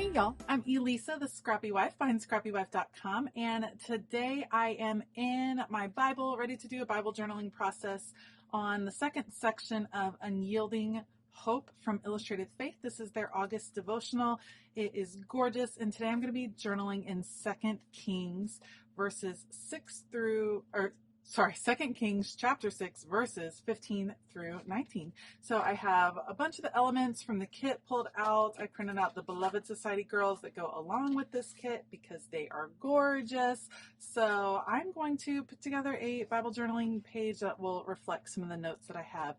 Hey y'all, I'm Elisa, the Scrappy Wife behind ScrappyWife.com, and today I am in my Bible, ready to do a Bible journaling process on the second section of Unyielding Hope from Illustrated Faith. This is their August devotional. It is gorgeous, and today I'm going to be journaling in 2 Kings verses 2 Kings chapter 6 verses 15 through 19. So I have a bunch of the elements from the kit pulled out. I printed out the Beloved Society girls that go along with this kit because they are gorgeous. So I'm going to put together a Bible journaling page that will reflect some of the notes that I have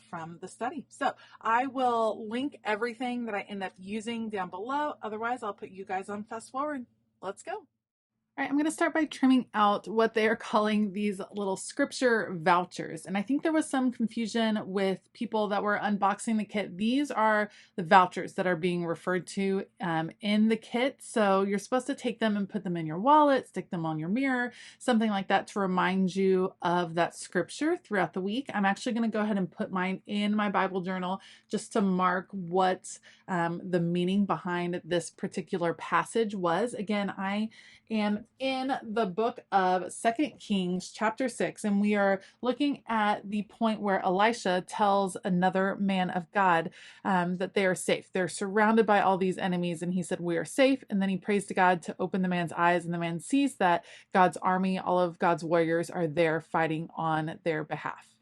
from the study. So I will link everything that I end up using down below. Otherwise, I'll put you guys on fast forward. Let's go. All right, I'm going to start by trimming out what they are calling these little scripture vouchers. And I think there was some confusion with people that were unboxing the kit. These are the vouchers that are being referred to in the kit. So you're supposed to take them and put them in your wallet, stick them on your mirror, something like that to remind you of that scripture throughout the week. I'm actually going to go ahead and put mine in my Bible journal just to mark what the meaning behind this particular passage was. Again, I am in the book of 2 Kings chapter 6, and we are looking at the point where Elisha tells another man of God that they are safe. They're surrounded by all these enemies, and he said, "We are safe." And then he prays to God to open the man's eyes, and the man sees that God's army, all of God's warriors, are there fighting on their behalf.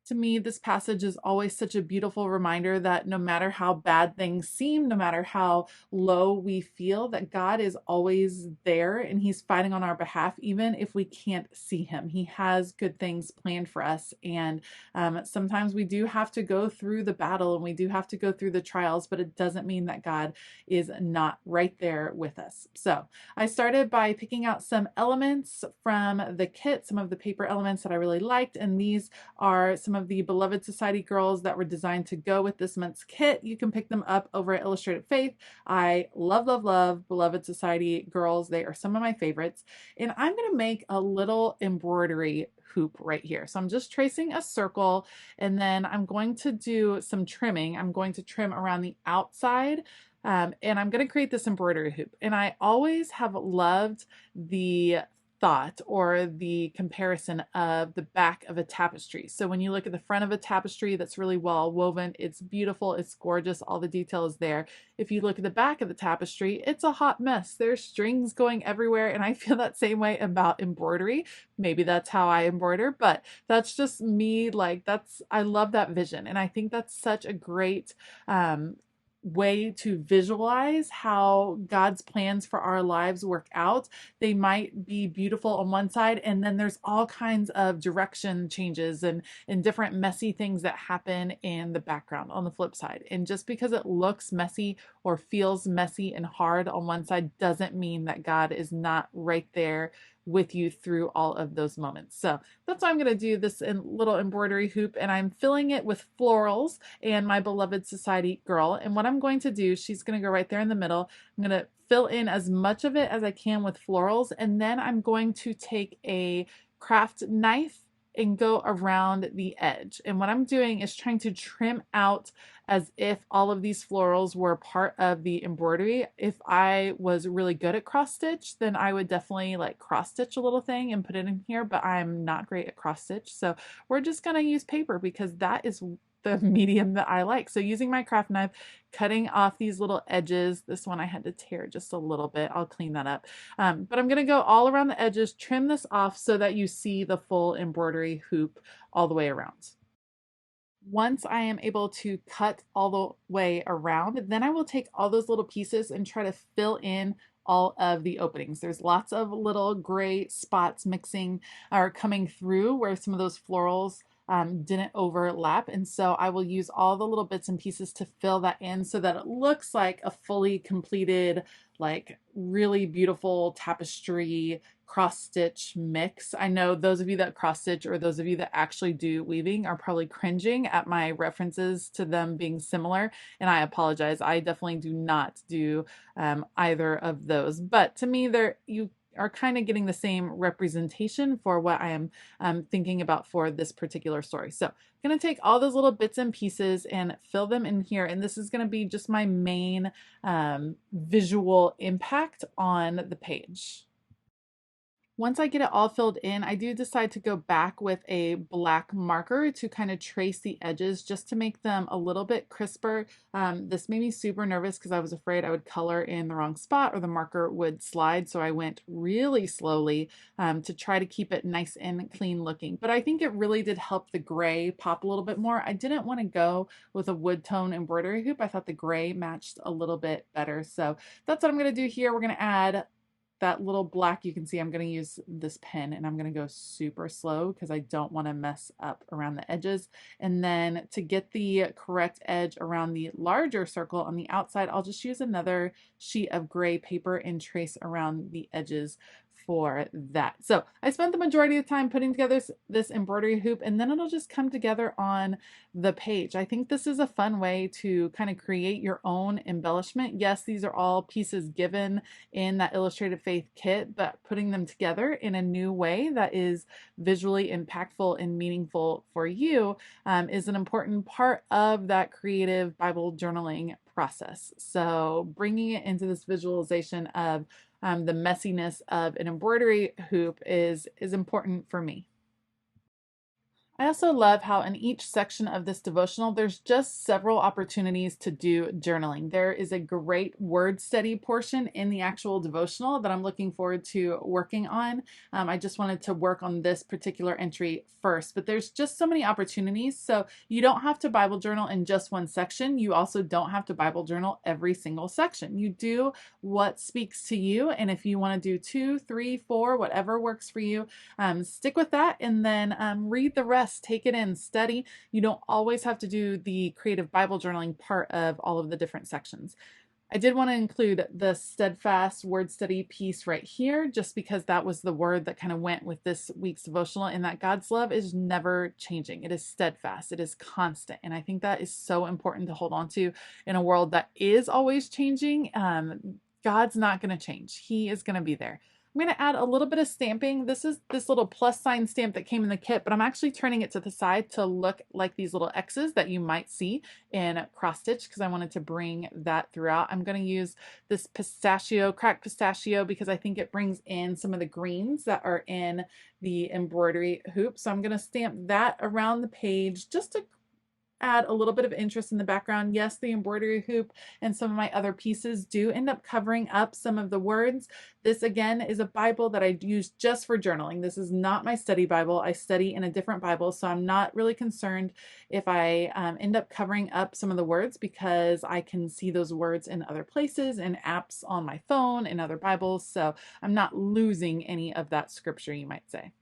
To me, this passage is always such a beautiful reminder that no matter how bad things seem, no matter how low we feel, that God is always there and he's fighting on our behalf, even if we can't see him. He has good things planned for us. And sometimes we do have to go through the battle and we do have to go through the trials, but it doesn't mean that God is not right there with us. So I started by picking out some elements from the kit, some of the paper elements that I really liked. And these are some of the Beloved Society girls that were designed to go with this month's kit. You can pick them up over at Illustrated Faith. I love, love, love Beloved Society girls. They are some of my favorites. And I'm going to make a little embroidery hoop right here. So I'm just tracing a circle, and then I'm going to do some trimming. I'm going to trim around the outside. And I'm going to create this embroidery hoop. And I always have loved the thought or the comparison of the back of a tapestry. So when you look at the front of a tapestry that's really well woven, it's beautiful, it's gorgeous, all the detail is there. If you look at the back of the tapestry, it's a hot mess. There's strings going everywhere, and I feel that same way about embroidery. Maybe that's how I embroider, but that's just me. I love that vision, and I think that's such a great way to visualize how God's plans for our lives work out. They might be beautiful on one side, and then there's all kinds of direction changes and different messy things that happen in the background on the flip side. And just because it looks messy or feels messy and hard on one side doesn't mean that God is not right there with you through all of those moments. So that's why I'm going to do this little embroidery hoop, and I'm filling it with florals and my Beloved Society girl. And what I'm going to do, she's going to go right there in the middle. I'm going to fill in as much of it as I can with florals, and then I'm going to take a craft knife and go around the edge. And what I'm doing is trying to trim out as if all of these florals were part of the embroidery. If I was really good at cross stitch, then I would definitely cross stitch a little thing and put it in here, but I'm not great at cross stitch. So we're just gonna use paper because that is the medium that I like. So using my craft knife, cutting off these little edges. This one I had to tear just a little bit. I'll clean that up. But I'm going to go all around the edges, trim this off so that you see the full embroidery hoop all the way around. Once I am able to cut all the way around, then I will take all those little pieces and try to fill in all of the openings. There's lots of little gray spots mixing or coming through where some of those florals didn't overlap. And so I will use all the little bits and pieces to fill that in so that it looks like a fully completed, really beautiful tapestry cross stitch mix. I know those of you that cross stitch or those of you that actually do weaving are probably cringing at my references to them being similar, and I apologize. I definitely do not do either of those, but to me, are kind of getting the same representation for what I am thinking about for this particular story. So I'm going to take all those little bits and pieces and fill them in here. And this is going to be just my main visual impact on the page. Once I get it all filled in, I do decide to go back with a black marker to kind of trace the edges just to make them a little bit crisper. This made me super nervous because I was afraid I would color in the wrong spot or the marker would slide. So I went really slowly to try to keep it nice and clean looking. But I think it really did help the gray pop a little bit more. I didn't want to go with a wood tone embroidery hoop. I thought the gray matched a little bit better. So that's what I'm going to do here. We're going to add that little black. You can see I'm going to use this pen and I'm going to go super slow because I don't want to mess up around the edges. And then to get the correct edge around the larger circle on the outside, I'll just use another sheet of gray paper and trace around the edges for that. So I spent the majority of the time putting together this embroidery hoop, and then it'll just come together on the page. I think this is a fun way to kind of create your own embellishment. Yes, these are all pieces given in that Illustrated Faith kit, but putting them together in a new way that is visually impactful and meaningful for you is an important part of that creative Bible journaling process. So bringing it into this visualization of the messiness of an embroidery hoop is important for me. I also love how in each section of this devotional, there's just several opportunities to do journaling. There is a great word study portion in the actual devotional that I'm looking forward to working on. I just wanted to work on this particular entry first, but there's just so many opportunities. So you don't have to Bible journal in just one section. You also don't have to Bible journal every single section. You do what speaks to you. And if you want to do 2, 3, 4, whatever works for you, stick with that and then read the rest. Take it in, study. You don't always have to do the creative Bible journaling part of all of the different sections. I did want to include the Steadfast word study piece right here, just because that was the word that kind of went with this week's devotional, and that God's love is never changing. It is steadfast. It is constant. And I think that is so important to hold on to in a world that is always changing. God's not going to change. He is going to be there. I'm going to add a little bit of stamping. This is this little plus sign stamp that came in the kit, but I'm actually turning it to the side to look like these little X's that you might see in cross stitch because I wanted to bring that throughout. I'm going to use this pistachio, cracked pistachio, because I think it brings in some of the greens that are in the embroidery hoop. So I'm going to stamp that around the page just to add a little bit of interest in the background. Yes, the embroidery hoop and some of my other pieces do end up covering up some of the words. This again is a Bible that I use just for journaling. This is not my study Bible. I study in a different Bible, so I'm not really concerned if I end up covering up some of the words because I can see those words in other places and apps on my phone and other Bibles, so I'm not losing any of that scripture, you might say.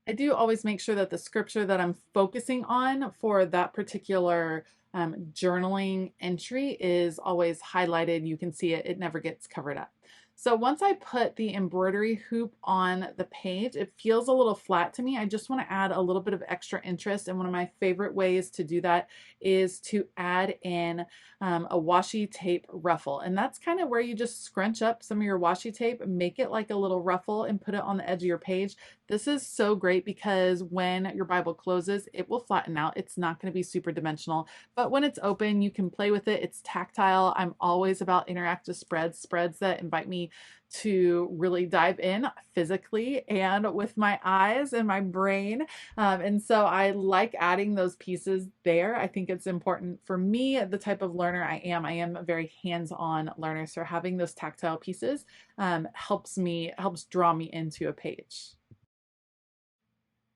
I do always make sure that the scripture that I'm focusing on for that particular journaling entry is always highlighted. You can see it, it never gets covered up. So once I put the embroidery hoop on the page, it feels a little flat to me. I just want to add a little bit of extra interest. And one of my favorite ways to do that is to add in a washi tape ruffle. And that's kind of where you just scrunch up some of your washi tape, make it like a little ruffle and put it on the edge of your page. This is so great because when your Bible closes, it will flatten out. It's not going to be super dimensional, but when it's open, you can play with it. It's tactile. I'm always about interactive spreads that invite me to really dive in physically and with my eyes and my brain. And so I like adding those pieces there. I think it's important for me, the type of learner I am. I am a very hands-on learner. So having those tactile pieces helps draw me into a page.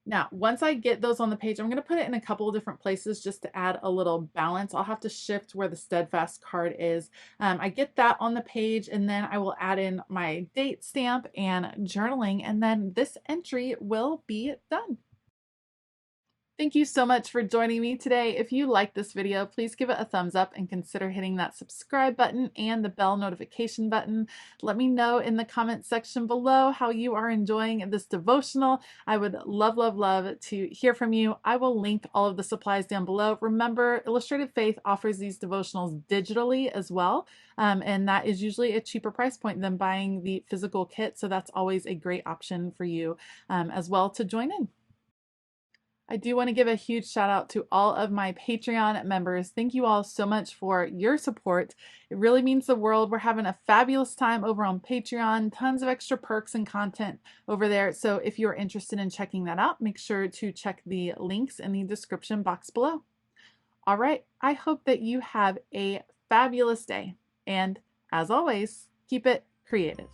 Now, once I get those on the page, I'm going to put it in a couple of different places just to add a little balance. I'll have to shift where the Steadfast card is. I get that on the page, and then I will add in my date stamp and journaling, and then this entry will be done. Thank you so much for joining me today. If you like this video, please give it a thumbs up and consider hitting that subscribe button and the bell notification button. Let me know in the comment section below how you are enjoying this devotional. I would love, love, love to hear from you. I will link all of the supplies down below. Remember, Illustrated Faith offers these devotionals digitally as well, and that is usually a cheaper price point than buying the physical kit, so that's always a great option for you as well to join in. I do want to give a huge shout out to all of my Patreon members. Thank you all so much for your support. It really means the world. We're having a fabulous time over on Patreon, tons of extra perks and content over there. So if you're interested in checking that out, make sure to check the links in the description box below. All right, I hope that you have a fabulous day. And as always, keep it creative.